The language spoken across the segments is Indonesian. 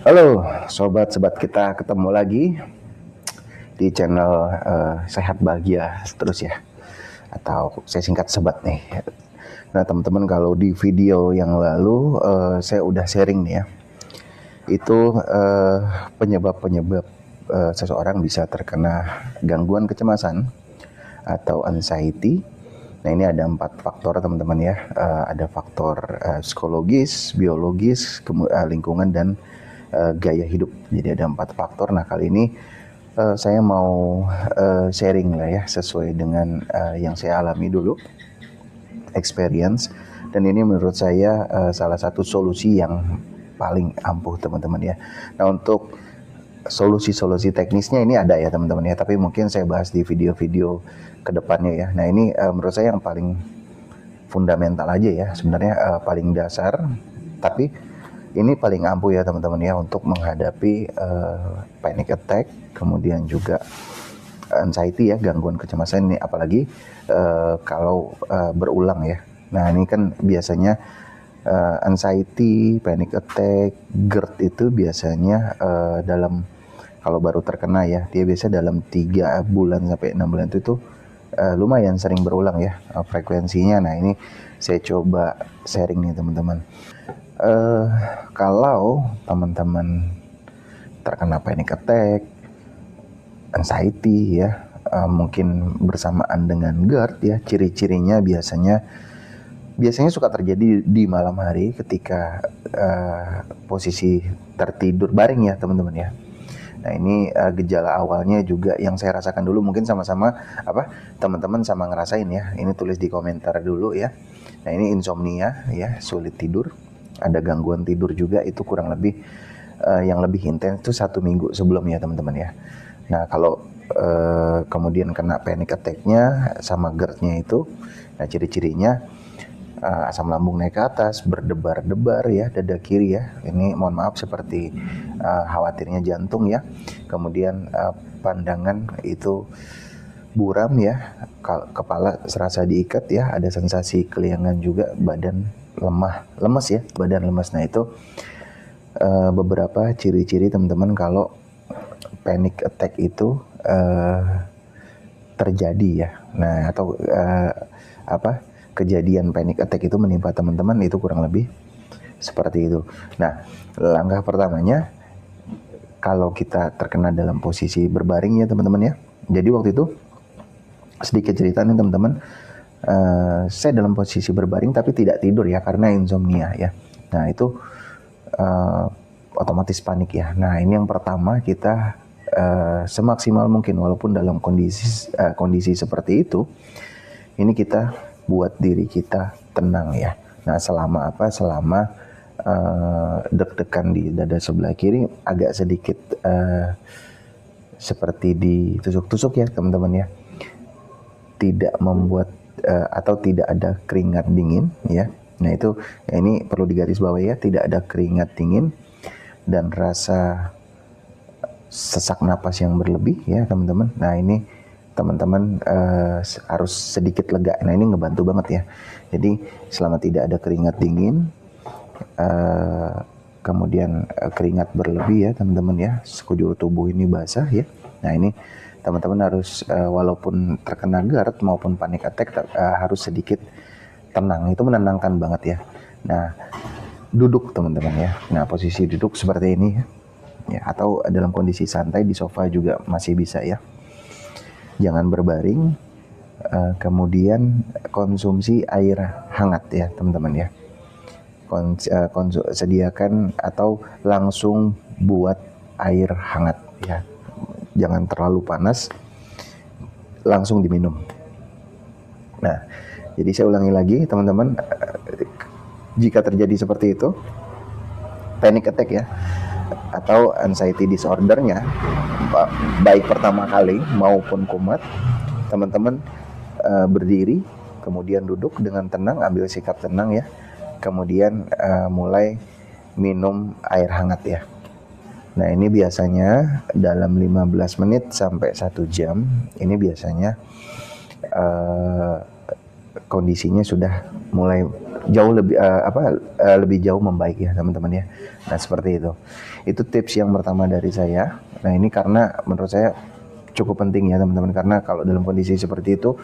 Halo sobat-sobat, kita ketemu lagi di channel Sehat Bahagia terus ya, atau saya singkat Sobat nih. Nah teman-teman, kalau di video yang lalu saya udah sharing nih ya, itu penyebab-penyebab seseorang bisa terkena gangguan kecemasan atau anxiety. Nah ini ada 4 faktor teman-teman ya. Ada faktor psikologis, biologis, lingkungan, dan gaya hidup. Jadi ada 4 faktor. Nah kali ini saya mau sharing lah ya, sesuai dengan yang saya alami dulu, experience. Dan ini menurut saya salah satu solusi yang paling ampuh teman-teman ya. Nah untuk solusi-solusi teknisnya ini ada ya teman-teman ya, tapi mungkin saya bahas di video-video kedepannya ya. Nah ini menurut saya yang paling fundamental aja ya sebenarnya, paling dasar, tapi ini paling ampuh ya teman-teman ya untuk menghadapi panic attack, kemudian juga anxiety ya, gangguan kecemasan ini, apalagi kalau berulang ya. Nah ini kan biasanya anxiety, panic attack, GERD itu biasanya dalam, kalau baru terkena ya, dia biasa dalam 3 bulan sampai 6 bulan itu lumayan sering berulang ya frekuensinya. Nah ini saya coba sharing nih teman-teman. Kalau teman-teman terkena panic attack, anxiety ya, mungkin bersamaan dengan GERD ya, ciri-cirinya biasanya suka terjadi di malam hari ketika posisi tertidur baring ya teman-teman ya. Nah ini gejala awalnya juga yang saya rasakan dulu, mungkin sama-sama teman-teman sama ngerasain ya. Ini tulis di komentar dulu ya. Nah ini insomnia ya, sulit tidur, ada gangguan tidur juga, itu kurang lebih yang lebih intens itu 1 minggu sebelumnya teman-teman ya. Nah kalau kemudian kena panic attack-nya sama GERD-nya itu, nah ciri-cirinya asam lambung naik ke atas, berdebar-debar ya, dada kiri ya. Ini mohon maaf seperti khawatirnya jantung ya. Kemudian pandangan itu buram ya, kepala serasa diikat ya, ada sensasi keliangan juga, badan lemas ya, badan lemas. Nah itu beberapa ciri-ciri teman-teman kalau panic attack itu terjadi ya. Nah atau kejadian panic attack itu menimpa teman-teman, itu kurang lebih seperti itu. Nah langkah pertamanya, kalau kita terkena dalam posisi berbaring ya teman-teman ya. Jadi waktu itu sedikit cerita nih teman-teman, saya dalam posisi berbaring tapi tidak tidur ya, karena insomnia ya. Nah itu otomatis panik ya. Nah ini yang pertama, kita semaksimal mungkin walaupun dalam kondisi seperti itu, ini kita buat diri kita tenang ya. Nah selama deg-degan di dada sebelah kiri agak sedikit seperti ditusuk-tusuk ya teman-teman ya, tidak membuat atau tidak ada keringat dingin ya. Nah itu ya, ini perlu digarisbawahi ya, tidak ada keringat dingin dan rasa sesak napas yang berlebih ya teman-teman. Nah ini teman-teman harus sedikit lega. Nah ini ngebantu banget ya. Jadi selama tidak ada keringat dingin, kemudian keringat berlebih ya teman-teman ya, sekujur tubuh ini basah ya. Nah ini teman-teman harus walaupun terkena GERD maupun panic attack harus sedikit tenang. Itu menenangkan banget ya. Nah duduk teman-teman ya. Nah posisi duduk seperti ini ya, atau dalam kondisi santai di sofa juga masih bisa ya. Jangan berbaring, kemudian konsumsi air hangat ya teman-teman ya. Sediakan atau langsung buat air hangat ya. Jangan terlalu panas, langsung diminum. Nah, jadi saya ulangi lagi teman-teman, jika terjadi seperti itu, panic attack ya, atau anxiety disordernya, baik pertama kali maupun kumat, teman-teman berdiri, kemudian duduk dengan tenang, ambil sikap tenang ya, kemudian mulai minum air hangat ya. Nah ini biasanya dalam 15 menit sampai 1 jam, ini biasanya kondisinya sudah mulai jauh lebih lebih jauh membaik ya teman-teman ya. Nah seperti itu tips yang pertama dari saya. Nah ini karena menurut saya cukup penting ya teman-teman, karena kalau dalam kondisi seperti itu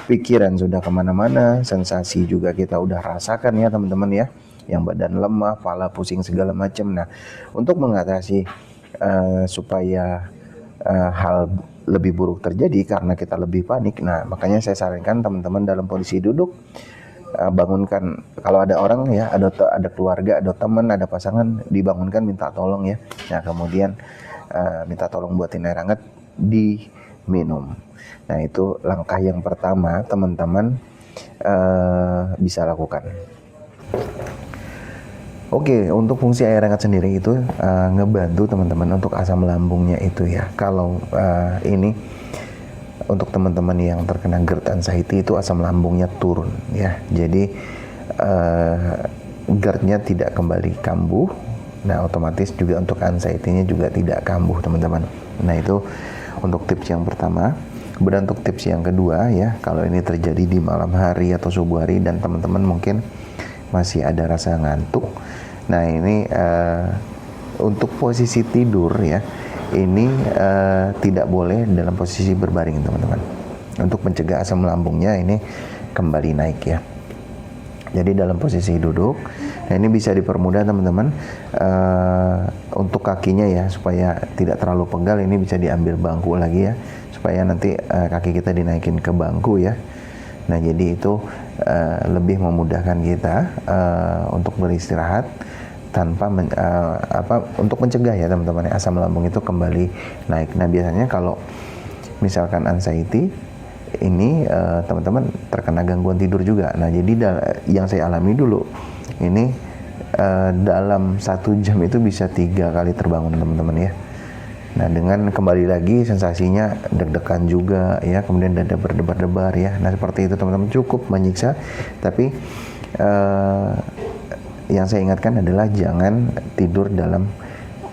pikiran sudah kemana-mana, sensasi juga kita udah rasakan ya teman-teman ya, yang badan lemah, kepala pusing segala macam. Nah untuk mengatasi supaya hal lebih buruk terjadi karena kita lebih panik, nah makanya saya sarankan teman-teman dalam kondisi duduk, bangunkan kalau ada orang ya, ada keluarga, ada teman, ada pasangan, dibangunkan, minta tolong ya. Nah kemudian minta tolong buatin air hangat, diminum. Nah itu langkah yang pertama teman-teman bisa lakukan. Oke, untuk fungsi air hangat sendiri itu ngebantu teman-teman untuk asam lambungnya itu ya. Kalau ini untuk teman-teman yang terkena GERD anxiety itu asam lambungnya turun ya. Jadi GERD-nya tidak kembali kambuh. Nah, otomatis juga untuk anxiety-nya juga tidak kambuh, teman-teman. Nah, itu untuk tips yang pertama. Kemudian untuk tips yang kedua ya, kalau ini terjadi di malam hari atau subuh hari dan teman-teman mungkin masih ada rasa ngantuk. Nah, ini untuk posisi tidur ya, ini tidak boleh dalam posisi berbaring, teman-teman. Untuk mencegah asam lambungnya ini kembali naik ya. Jadi dalam posisi duduk, nah ini bisa dipermudah teman-teman, untuk kakinya ya, supaya tidak terlalu pegal, ini bisa diambil bangku lagi ya, supaya nanti kaki kita dinaikin ke bangku ya. Nah jadi itu lebih memudahkan kita untuk beristirahat tanpa untuk mencegah ya teman-teman, asam lambung itu kembali naik. Nah biasanya kalau misalkan anxiety ini teman-teman terkena gangguan tidur juga. Nah jadi yang saya alami dulu ini dalam 1 jam itu bisa 3 kali terbangun teman-teman ya. Nah dengan kembali lagi sensasinya deg-degan juga ya, kemudian dada berdebar-debar ya. Nah seperti itu teman-teman, cukup menyiksa. Tapi yang saya ingatkan adalah jangan tidur dalam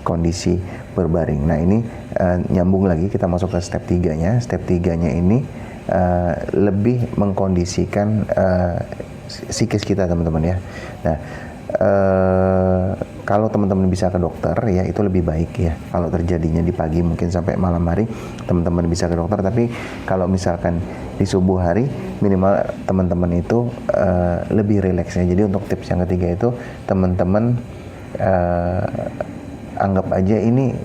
kondisi berbaring. Nah ini nyambung lagi, kita masuk ke step 3-nya. Step 3-nya ini lebih mengkondisikan psikis kita teman-teman ya. Nah kalau teman-teman bisa ke dokter ya itu lebih baik ya. Kalau terjadinya di pagi mungkin sampai malam hari, teman-teman bisa ke dokter. Tapi kalau misalkan di subuh hari, minimal teman-teman itu lebih rileks ya. Jadi untuk tips yang ketiga itu teman-teman anggap aja ini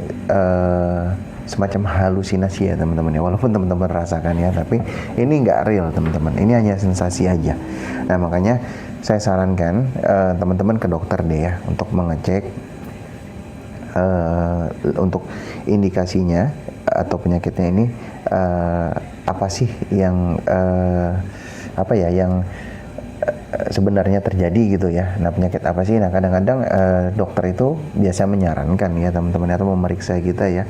semacam halusinasi ya teman-teman ya, walaupun teman-teman rasakan ya, tapi ini nggak real teman-teman, ini hanya sensasi aja. Nah makanya saya sarankan teman-teman ke dokter deh ya, untuk mengecek untuk indikasinya atau penyakitnya ini apa sih yang yang sebenarnya terjadi gitu ya. Nah penyakit apa sih? Nah kadang-kadang dokter itu biasa menyarankan ya teman-teman, atau memeriksa kita ya.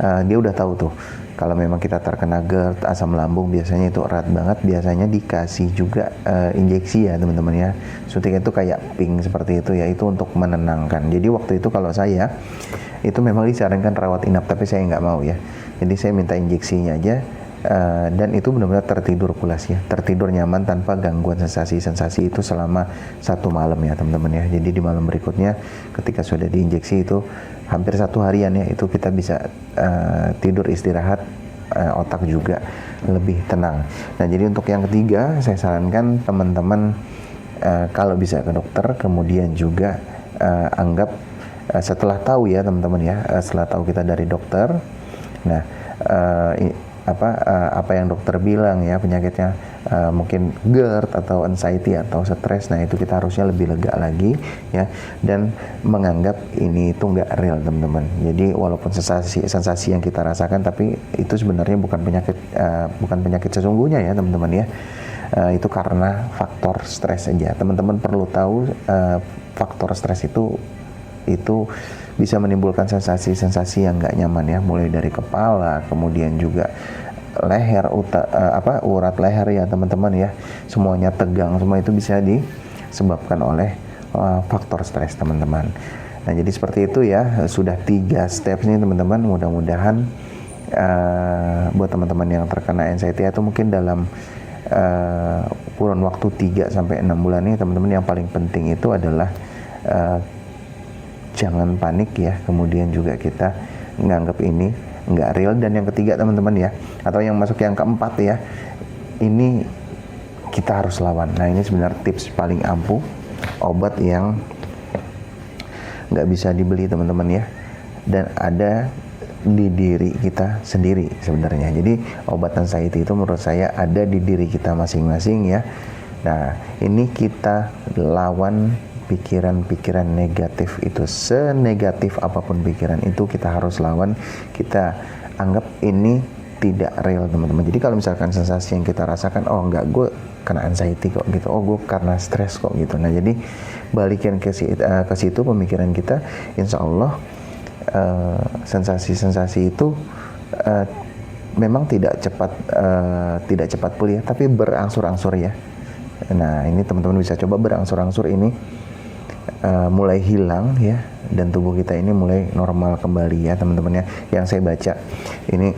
Dia udah tahu tuh kalau memang kita terkena GERD, asam lambung biasanya itu erat banget, biasanya dikasih juga injeksi ya teman-teman ya. Suntik itu kayak pink seperti itu ya, itu untuk menenangkan. Jadi waktu itu kalau saya itu memang disarankan rawat inap, tapi saya nggak mau ya. Jadi saya minta injeksinya aja. Dan itu benar-benar tertidur pulas ya, tertidur nyaman tanpa gangguan sensasi-sensasi itu selama 1 malam ya teman-teman ya. Jadi di malam berikutnya ketika sudah diinjeksi itu hampir 1 harian ya, itu kita bisa tidur istirahat, otak juga lebih tenang. Nah jadi untuk yang ketiga saya sarankan teman-teman kalau bisa ke dokter, kemudian juga anggap setelah tahu ya teman-teman ya, setelah tahu kita dari dokter, nah apa yang dokter bilang ya penyakitnya, mungkin GERD atau anxiety atau stres, nah itu kita harusnya lebih lega lagi ya, dan menganggap ini itu nggak real teman-teman. Jadi walaupun sensasi yang kita rasakan, tapi itu sebenarnya bukan penyakit sesungguhnya ya teman-teman ya. Itu karena faktor stres aja. Teman-teman perlu tahu faktor stres itu bisa menimbulkan sensasi-sensasi yang nggak nyaman ya, mulai dari kepala, kemudian juga leher, urat leher ya teman-teman ya, semuanya tegang, semua itu bisa disebabkan oleh faktor stres teman-teman. Nah jadi seperti itu ya, sudah 3 steps nih teman-teman. Mudah-mudahan buat teman-teman yang terkena anxiety atau mungkin dalam kurun waktu 3 sampai 6 bulan ini teman-teman, yang paling penting itu adalah jangan panik ya, kemudian juga kita nganggap ini nggak real. Dan yang ketiga teman-teman ya, atau yang masuk yang keempat ya, ini kita harus lawan. Nah ini sebenarnya tips paling ampuh, obat yang nggak bisa dibeli teman-teman ya, dan ada di diri kita sendiri sebenarnya. Jadi obat anxiety itu menurut saya ada di diri kita masing-masing ya. Nah ini kita lawan pikiran-pikiran negatif itu, senegatif apapun pikiran itu kita harus lawan. Kita anggap ini tidak real teman-teman. Jadi kalau misalkan sensasi yang kita rasakan, oh enggak, gue kena anxiety kok gitu, oh gue karena stres kok gitu. Nah jadi balikin ke situ pemikiran kita, insya Allah sensasi-sensasi itu memang tidak cepat pulih, tapi berangsur-angsur ya. Nah ini teman-teman bisa coba berangsur-angsur ini mulai hilang ya, dan tubuh kita ini mulai normal kembali ya teman-teman ya. Yang saya baca ini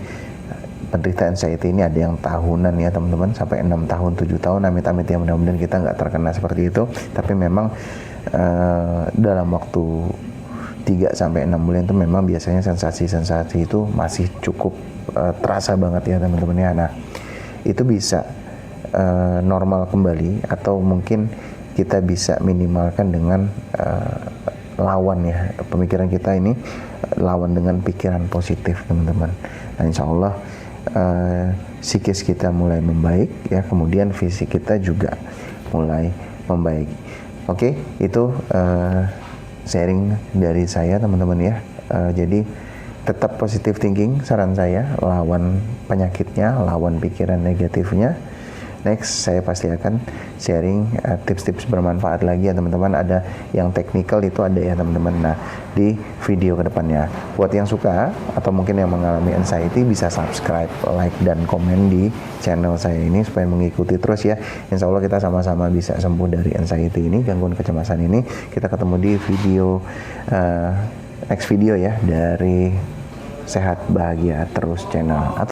penderita anxiety ini ada yang tahunan ya teman-teman, sampai 6 tahun 7 tahun, amit-amit ya, mudah-mudahan kita nggak terkena seperti itu. Tapi memang dalam waktu 3 sampai 6 bulan itu memang biasanya sensasi-sensasi itu masih cukup terasa banget ya teman-teman ya. Nah itu bisa normal kembali, atau mungkin kita bisa minimalkan dengan lawan ya, pemikiran kita ini lawan dengan pikiran positif teman-teman. Nah insya Allah psikis kita mulai membaik ya, kemudian fisik kita juga mulai membaik. Oke, itu sharing dari saya teman-teman ya. Jadi tetap positive thinking, saran saya, lawan penyakitnya, lawan pikiran negatifnya. Next, saya pasti akan sharing tips-tips bermanfaat lagi ya teman-teman. Ada yang teknikal itu ada ya teman-teman. Nah, di video kedepannya. Buat yang suka atau mungkin yang mengalami anxiety, bisa subscribe, like, dan komen di channel saya ini supaya mengikuti terus ya. Insya Allah kita sama-sama bisa sembuh dari anxiety ini, gangguan kecemasan ini. Kita ketemu di video next video ya, dari Sehat Bahagia Terus channel.